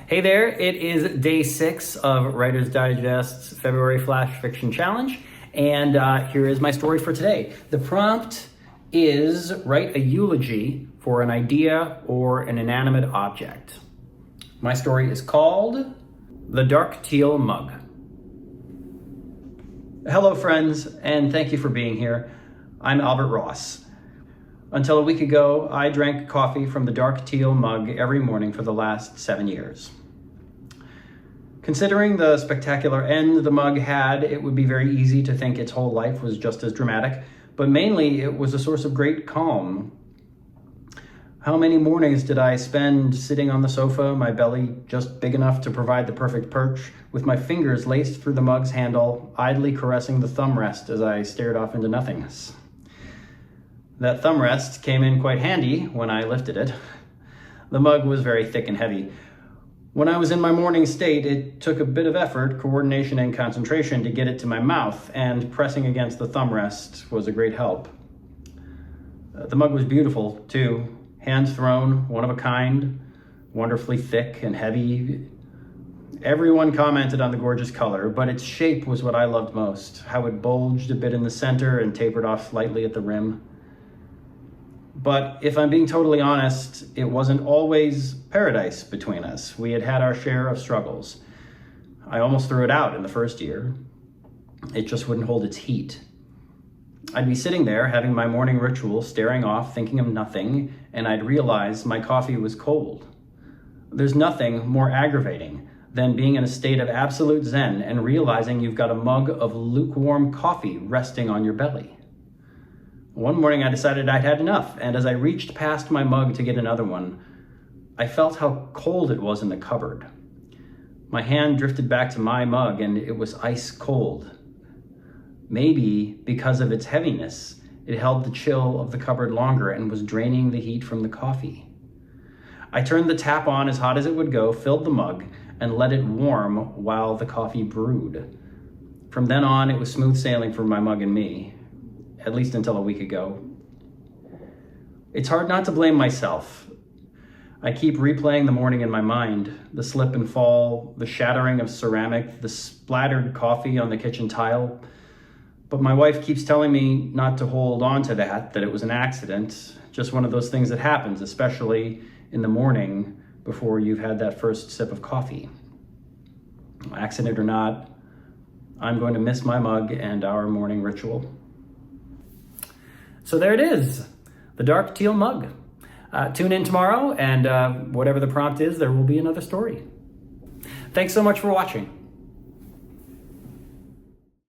Hey there, it is day 6 of Writer's Digest's February Flash Fiction Challenge, and here is my story for today. The prompt is write a eulogy for an idea or an inanimate object. My story is called The Dark Teal Mug. Hello friends, and thank you for being here. I'm Albert Ross. Until a week ago, I drank coffee from the Dark Teal Mug every morning for the last 7 years. Considering the spectacular end the mug had, it would be very easy to think its whole life was just as dramatic, but mainly it was a source of great calm. How many mornings did I spend sitting on the sofa, my belly just big enough to provide the perfect perch, with my fingers laced through the mug's handle, idly caressing the thumb rest as I stared off into nothingness. That thumb rest came in quite handy when I lifted it. The mug was very thick and heavy. When I was in my morning state, it took a bit of effort, coordination, and concentration to get it to my mouth, and pressing against the thumb rest was a great help. The mug was beautiful, too. Hands thrown, one of a kind, wonderfully thick and heavy. Everyone commented on the gorgeous color, but its shape was what I loved most, how it bulged a bit in the center and tapered off slightly at the rim. But if I'm being totally honest, it wasn't always paradise between us. We had had our share of struggles. I almost threw it out in the first year. It just wouldn't hold its heat. I'd be sitting there having my morning ritual, staring off, thinking of nothing, and I'd realize my coffee was cold. There's nothing more aggravating than being in a state of absolute zen and realizing you've got a mug of lukewarm coffee resting on your belly. One morning I decided I'd had enough, and as I reached past my mug to get another one, I felt how cold it was in the cupboard. My hand drifted back to my mug and it was ice cold. Maybe because of its heaviness, it held the chill of the cupboard longer and was draining the heat from the coffee. I turned the tap on as hot as it would go, filled the mug, and let it warm while the coffee brewed. From then on, it was smooth sailing for my mug and me. At least until a week ago. It's hard not to blame myself. I keep replaying the morning in my mind, the slip and fall, the shattering of ceramic, the splattered coffee on the kitchen tile. But my wife keeps telling me not to hold on to that it was an accident, just one of those things that happens, especially in the morning before you've had that first sip of coffee. Accident or not, I'm going to miss my mug and our morning ritual. So there it is, the Dark Teal Mug. Tune in tomorrow, and whatever the prompt is, there will be another story. Thanks so much for watching.